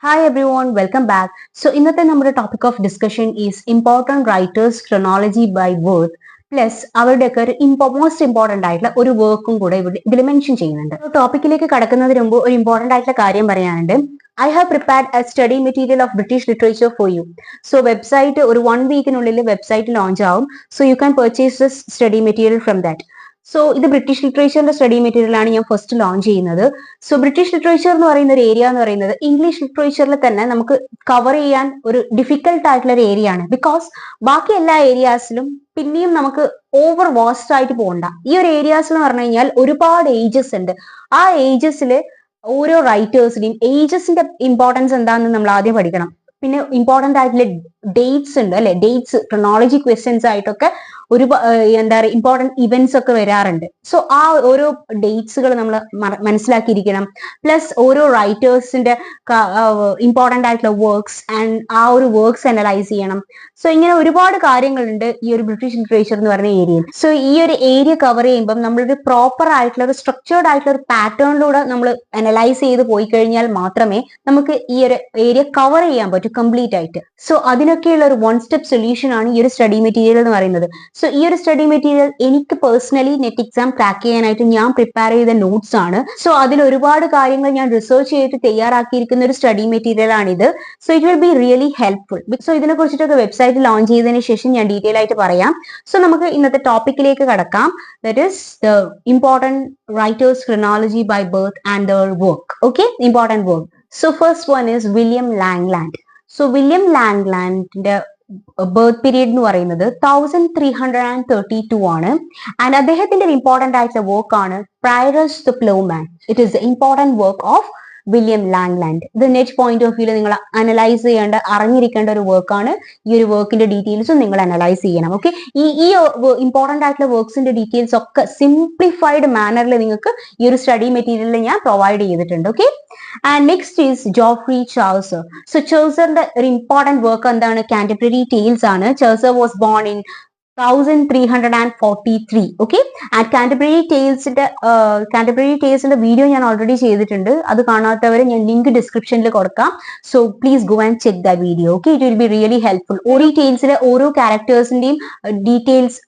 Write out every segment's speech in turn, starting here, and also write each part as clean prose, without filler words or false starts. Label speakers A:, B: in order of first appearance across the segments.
A: Hi everyone, welcome back. So, ഇന്നത്തെ നമ്മുടെ topic of discussion is important writers chronology by birth plus അവരുടെയൊക്കെ ഒരു most important ആയിട്ടുള്ള ഒരു വർക്കും കൂടെ ഇതിൽ മെൻഷൻ ചെയ്യുന്നുണ്ട്. ടോപ്പിക്കിലേക്ക് കടക്കുന്നതിന് മുമ്പ് ഒരു ഇമ്പോർട്ടന്റ് ആയിട്ടുള്ള കാര്യം പറയാനുണ്ട്. I have prepared a study material of British literature for you. So website ഒരു 1 വീക്കിനുള്ളിൽ വെബ്സൈറ്റ് ലോഞ്ച് ആവും. So you can purchase this study material from that. So ഇത് ബ്രിട്ടീഷ് ലിറ്ററേച്ചറിന്റെ സ്റ്റഡി മെറ്റീരിയൽ ആണ് ഞാൻ ഫസ്റ്റ് ലോഞ്ച് ചെയ്യുന്നത്. So British literature എന്ന് പറയുന്ന ഒരു area എന്ന് പറയുന്നത് ഇംഗ്ലീഷ് ലിറ്ററേച്ചറിൽ തന്നെ നമുക്ക് കവർ ചെയ്യാൻ ഒരു ഡിഫിക്കൽട്ട് ആയിട്ടുള്ള ഒരു ഏരിയ ആണ്. ബിക്കോസ് ബാക്കി എല്ലാ ഏരിയാസിലും പിന്നെയും നമുക്ക് ഓവർ വാസ്റ്റ് ആയിട്ട് പോകണ്ട. ഈ ഒരു ഏരിയാസ് എന്ന് പറഞ്ഞു കഴിഞ്ഞാൽ ഒരുപാട് ഏജസ് ഉണ്ട്. ആ ഏജസിൽ ഓരോ റൈറ്റേഴ്സിന്റെയും ഏജസിന്റെ ഇമ്പോർട്ടൻസ് എന്താണെന്ന് നമ്മൾ ആദ്യം പഠിക്കണം. പിന്നെ ഇമ്പോർട്ടന്റ് ആയിട്ടുള്ള ഡേറ്റ്സ് ഉണ്ട് അല്ലെ, ഡേറ്റ്സ് ക്രോണോളജി ക്വസ്റ്റ്യൻസ് ആയിട്ടൊക്കെ ഒരു എന്താ പറയുക ഇമ്പോർട്ടന്റ് ഇവന്റ്സ് ഒക്കെ വരാറുണ്ട്. സോ ആ ഓരോ ഡേറ്റ്സുകൾ നമ്മൾ മനസ്സിലാക്കിയിരിക്കണം. പ്ലസ് ഓരോ റൈറ്റേഴ്സിന്റെ ഇമ്പോർട്ടന്റ് ആയിട്ടുള്ള വർക്ക്സ് ആൻഡ് ആ ഒരു വർക്ക്സ് അനലൈസ് ചെയ്യണം. സോ ഇങ്ങനെ ഒരുപാട് കാര്യങ്ങളുണ്ട് ഈ ഒരു ബ്രിട്ടീഷ് ലിറ്ററേച്ചർ എന്ന് പറയുന്ന ഏരിയയിൽ. സോ ഈ ഒരു ഏരിയ കവർ ചെയ്യുമ്പോൾ നമ്മളൊരു പ്രോപ്പർ ആയിട്ടുള്ള ഒരു സ്ട്രക്ചേർഡ് ആയിട്ടുള്ള ഒരു പാറ്റേണിലൂടെ നമ്മൾ അനലൈസ് ചെയ്ത് പോയി കഴിഞ്ഞാൽ മാത്രമേ നമുക്ക് ഈ ഒരു ഏരിയ കവർ ചെയ്യാൻ പറ്റൂ കംപ്ലീറ്റ് ആയിട്ട്. സോ അതിനൊക്കെയുള്ള ഒരു വൺ സ്റ്റെപ്പ് സൊല്യൂഷൻ ആണ് ഈ ഒരു സ്റ്റഡി മെറ്റീരിയൽ എന്ന് പറയുന്നത്. സോ ഈ ഒരു സ്റ്റഡി മെറ്റീരിയൽ എനിക്ക് പേഴ്സണലി നെറ്റ് എക്സാം ക്രാക്ക് ചെയ്യാനായിട്ട് ഞാൻ പ്രിപ്പയർ ചെയ്ത നോട്ട്സ് ആണ്. സോ അതിൽ ഒരുപാട് കാര്യങ്ങൾ ഞാൻ റിസർച്ച് ചെയ്തിട്ട് തയ്യാറാക്കിയിരിക്കുന്ന ഒരു സ്റ്റഡി മെറ്റീരിയൽ ആണിത്. So it will be really helpful. So ഇതിനെ കുറിച്ചിട്ടൊക്കെ വെബ്സൈറ്റ് ലോഞ്ച് ചെയ്തതിനു ശേഷം ഞാൻ ഡീറ്റെയിൽ ആയിട്ട് പറയാം. സോ നമുക്ക് ഇന്നത്തെ ടോപ്പിക്കിലേക്ക് കടക്കാം. That is the important writers chronology by birth and their work. Okay, important work. So first one is William Langland. So William ലാംഗ്ലാൻഡിന്റെ ബർത്ത് പീരീഡ് എന്ന് പറയുന്നത് 1332 ആണ്. ആൻഡ് അദ്ദേഹത്തിന്റെ ഇമ്പോർട്ടന്റ് ആയിട്ടുള്ള വർക്ക് ആണ് Piers the ploughman. It is important work of William Langland. ഇത് net point of വ്യൂല് നിങ്ങൾ അനലൈസ് ചെയ്യേണ്ട അറിഞ്ഞിരിക്കേണ്ട ഒരു വർക്കാണ്. ഈ ഒരു വർക്കിന്റെ ഡീറ്റെയിൽസും നിങ്ങൾ അനലൈസ് ചെയ്യണം. ഓക്കെ, ഈ ഇമ്പോർട്ടന്റ് ആയിട്ടുള്ള വർക്ക്സിന്റെ ഡീറ്റെയിൽസ് ഒക്കെ സിംപ്ലിഫൈഡ് മാനറിൽ നിങ്ങൾക്ക് ഈ ഒരു സ്റ്റഡി മെറ്റീരിയലിൽ ഞാൻ പ്രൊവൈഡ് ചെയ്തിട്ടുണ്ട്. Okay, and next is Geoffrey Chaucer. So ചാൾസറിന്റെ ഒരു ഇമ്പോർട്ടന്റ് വർക്ക് എന്താണ്? കാന്റർബറി ടെയിൽസ് ആണ്. Chaucer was born in 1343. Okay, and Canterbury ടെയിൽസിന്റെ വീഡിയോ ഞാൻ ഓൾറെഡി ചെയ്തിട്ടുണ്ട്. അത് കാണാത്തവരെ ഞാൻ ലിങ്ക് ഡിസ്ക്രിപ്ഷനിൽ കൊടുക്കാം. So please go and check the video. Okay, it will be really helpful. ഓരോ ടെയിൽസിലെ ഓരോ ക്യാരക്ടേഴ്സിന്റെയും ഡീറ്റെയിൽസ്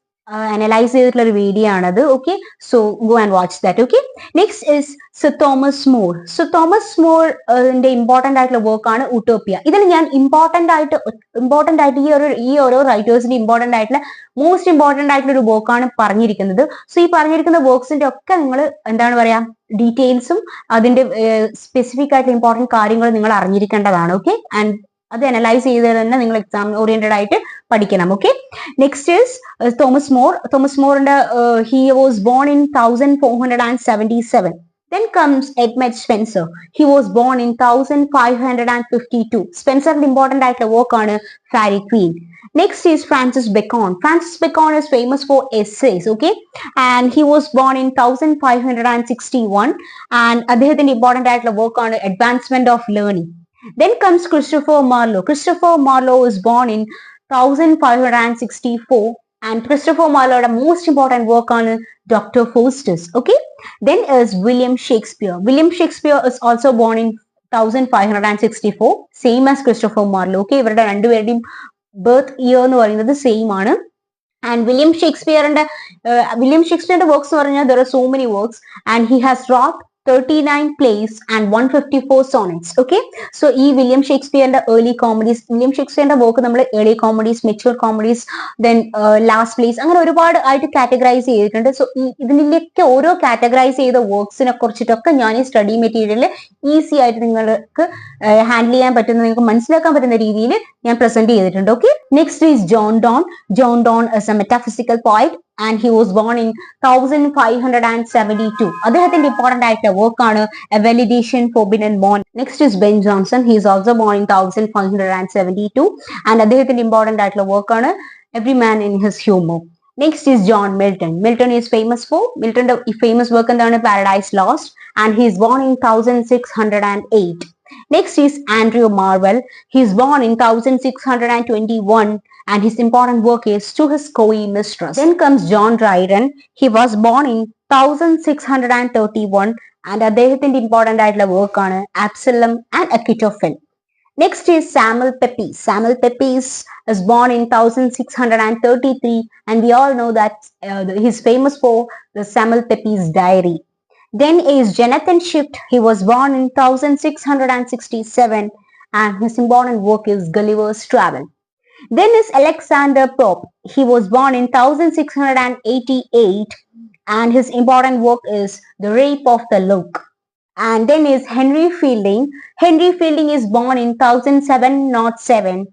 A: അനലൈസ് ചെയ്തിട്ടുള്ള ഒരു വീഡിയോ ആണത്. Okay, so go and watch that. Okay, next is Sir Thomas More. So Thomas മോറിന്റെ important ആയിട്ടുള്ള വർക്കാണ് Utopia. ഇതിൽ ഞാൻ ഇമ്പോർട്ടന്റ് ആയിട്ട് ഈ ഓരോ റൈറ്റേഴ്സിന്റെ ഇമ്പോർട്ടന്റ് ആയിട്ടുള്ള മോസ്റ്റ് ഇമ്പോർട്ടന്റ് ആയിട്ടുള്ള ഒരു വർക്കാണ് പറഞ്ഞിരിക്കുന്നത്. സോ ഈ പറഞ്ഞിരിക്കുന്ന വർക്ക്സിന്റെ ഒക്കെ നിങ്ങൾ എന്താണ് പറയാ ഡീറ്റെയിൽസും അതിന്റെ സ്പെസിഫിക് ആയിട്ടുള്ള ഇമ്പോർട്ടന്റ് കാര്യങ്ങൾ നിങ്ങൾ അറിഞ്ഞിരിക്കേണ്ടതാണ്. ഓക്കെ, ആൻഡ് അത് അനലൈസ് ചെയ്ത് തന്നെ നിങ്ങൾ എക്സാം ഓറിയന്റഡ് ആയിട്ട് പഠിക്കണം. Okay, next is Thomas More. Thomas മോറിന്റെ he was born in 1477. Then comes Edmund Spencer. He was born in 1552. Spencer's important ആയിട്ടുള്ള work ആണ് Fairy Queen. Next is Francis Bacon. Francis Bacon is famous for essays. Okay, and he was born in 1561. And അദ്ദേഹത്തിന്റെ important ആയിട്ടുള്ള work ആണ് Advancement of Learning. Then comes Christopher Marlowe. Christopher Marlowe was born in 1564. And Christopher Marlowe's most important work on Dr. Faustus. Okay, then is William Shakespeare. William Shakespeare is also born in 1564, same as Christopher Marlowe. Okay, ഇവരുടെ രണ്ടുപേരുടെയും birth year എന്ന് പറയുന്നത് same ആണ്. And William ഷേക്സ്പിയറിന്റെ works എന്ന് പറഞ്ഞാൽ there are so many works and he has wrought 39 plays and 154 sonnets. Okay, so ഈ William ഷേക്സ്പിയറിന്റെ early comedies, William ഷേക്സ്പിയറിന്റെ വർക്ക് നമ്മൾ early comedies, mature comedies, then last plays, അങ്ങനെ ഒരുപാട് ആയിട്ട് കാറ്റഗറൈസ് ചെയ്തിട്ടുണ്ട്. സോ ഇതിലേക്ക് ഓരോ കാറ്റഗറൈസ് ചെയ്ത വർക്ക്സിനെ കുറിച്ചിട്ടൊക്കെ ഞാൻ ഈ സ്റ്റഡി മെറ്റീരിയൽ ഈസി ആയിട്ട് നിങ്ങൾക്ക് ഹാൻഡിൽ ചെയ്യാൻ പറ്റുന്ന, നിങ്ങൾക്ക് മനസ്സിലാക്കാൻ പറ്റുന്ന രീതിയിൽ ഞാൻ പ്രസന്റ് ചെയ്തിട്ടുണ്ട്. Okay, next is John Donne. John Donne is a metaphysical poet and he was born in 1572. അദ്ദേഹത്തിന്റെ ഇമ്പോർട്ടന്റ് ആയിട്ടുള്ള വർക്ക് ആണ് A Valediction Forbidden Bond. Next is Ben Jonson. He is also born in 1572 and അദ്ദേഹത്തിന്റെ important ആയിട്ടുള്ള work ആണ് Every Man in His Humor. Next is John Milton. Milton is famous for Milton's famous work എന്താണ് Paradise Lost and he is born in 1608. Next is Andrew Marvell. He is born in 1621 and his important work is To His Coy Mistress. Then comes John Dryden. He was born in 1631 and അദ്ദേഹത്തിന്റെ important ആയിട്ടുള്ള work ആണ് Absalom and Achitophel. Next is Samuel Pepys. Samuel Pepys is born in 1633 and we all know that he's famous for the Samuel Pepys diary. Then is Jonathan Swift. He was born in 1667 and his important work is Gulliver's Travel. Then is Alexander Pope. He was born in 1688 and his important work is The Rape of the Lock. And then is Henry Fielding. Henry Fielding is born in 1707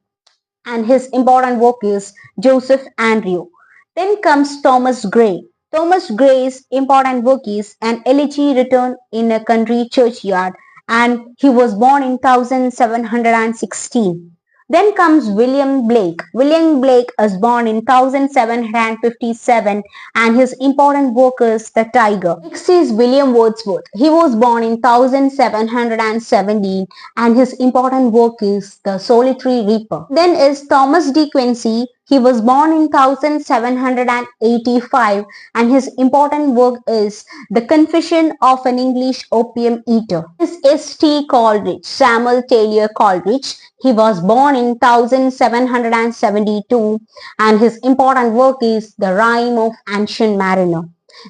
A: and his important work is Joseph Andrew. Then comes Thomas Gray. Thomas Gray's important work is An Elegy Written in a Country Churchyard and he was born in 1716. Then comes William Blake. William Blake is born in 1757 and his important work is The Tiger. Next is William Wordsworth. He was born in 1717 and his important work is The Solitary Reaper. Then is Thomas De Quincey. He was born in 1785 and his important work is The Confession of an English Opium Eater. This is S.T. Coleridge, Samuel Taylor Coleridge. He was born in 1772 and his important work is The Rime of Ancient Mariner.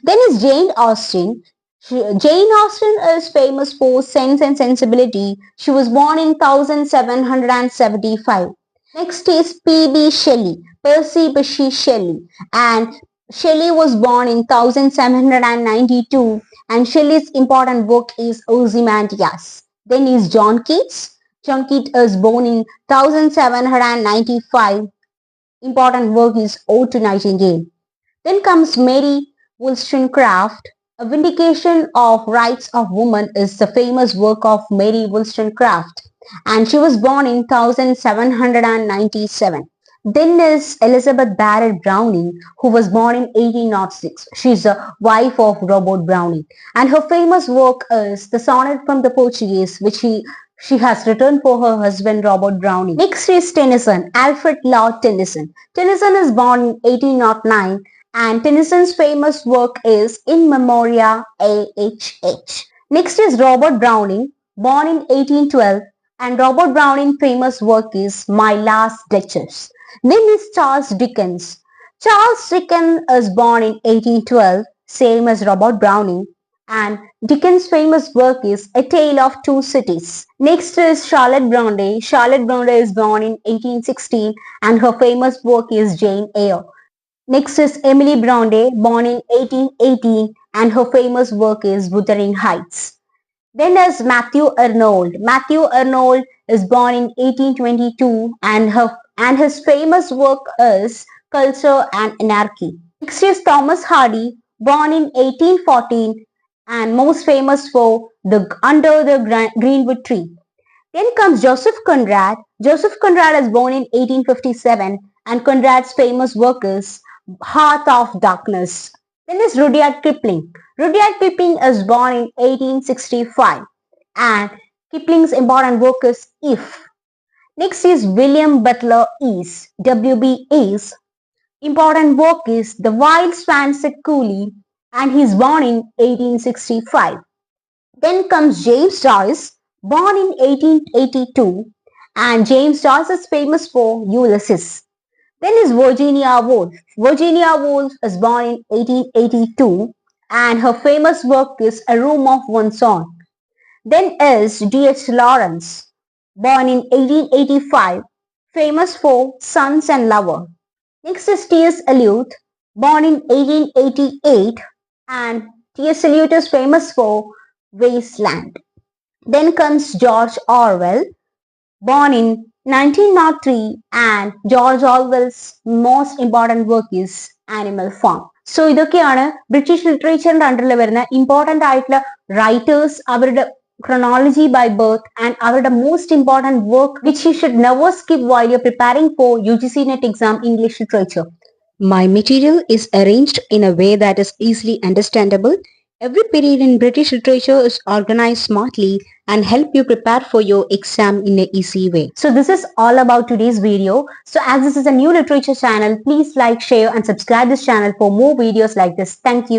A: Then is Jane Austen. Jane Austen is famous for Sense and Sensibility. She was born in 1775. Next is P.B. Shelley, Percy Bysshe Shelley, and Shelley was born in 1792 and Shelley's important work is Ozymandias. Then is John Keats. John Keats is born in 1795. Important work is Ode to Nightingale. Then comes Mary Wollstonecraft. A Vindication of Rights of Women is the famous work of Mary Wollstonecraft and she was born in 1797. Then is Elizabeth Barrett Browning who was born in 1806. She is the wife of Robert Browning and her famous work is The Sonnet from the Portuguese which she has written for her husband Robert Browning. Next is Tennyson, Alfred Lord Tennyson. Tennyson is born in 1809 and Tennyson's famous work is In Memoria A.H.H. Next is Robert Browning, born in 1812 and Robert Browning's famous work is My Last Duchess. Then is Charles Dickens. Charles Dickens is born in 1812, same as Robert Browning, and Dickens' famous work is A Tale of Two Cities. Next is Charlotte Bronte. Charlotte Bronte is born in 1816 and her famous work is Jane Eyre. Next is Emily Bronte, born in 1818 and her famous work is Wuthering Heights. Then is Matthew Arnold. Matthew Arnold is born in 1822 and his famous work is Culture and Anarchy. Next is Thomas Hardy, born in 1814 and most famous for Under the Greenwood Tree. Then comes Joseph Conrad. Joseph Conrad is born in 1857 and Conrad's famous work is Heart of Darkness. Then is Rudyard Kipling. Rudyard Kipling is born in 1865 and Kipling's important work is If. Next is William Butler Yeats. W.B. Yeats. Important work is The Wild Swans at Cooley and he's born in 1865. Then comes James Joyce, born in 1882 and James Joyce is famous for Ulysses. Then is Virginia Woolf. Virginia Woolf is born in 1882 and her famous work is A Room of One's Own. Then is D.H. Lawrence, born in 1885, famous for Sons and Lover. Next is T.S. Eliot, born in 1888 and T.S. Eliot is famous for Wasteland. Then comes George Orwell, born in 1903 and George Orwell's most important work is Animal Farm. So ഇതൊക്കെയാണ് British ലിറ്ററേച്ചറിന്റെ അണ്ടറിൽ വരുന്ന important ആയിട്ടുള്ള writers അവരുടെ chronology by birth and അവരുടെ most important work which you should never skip while you're preparing for UGC NET exam English literature. My material is arranged in a way that is easily understandable. Every period in British literature is organized smartly and help you prepare for your exam in an easy way. So this is all about today's video. So as this is a new literature channel, please like, share and subscribe this channel for more videos like this. Thank you.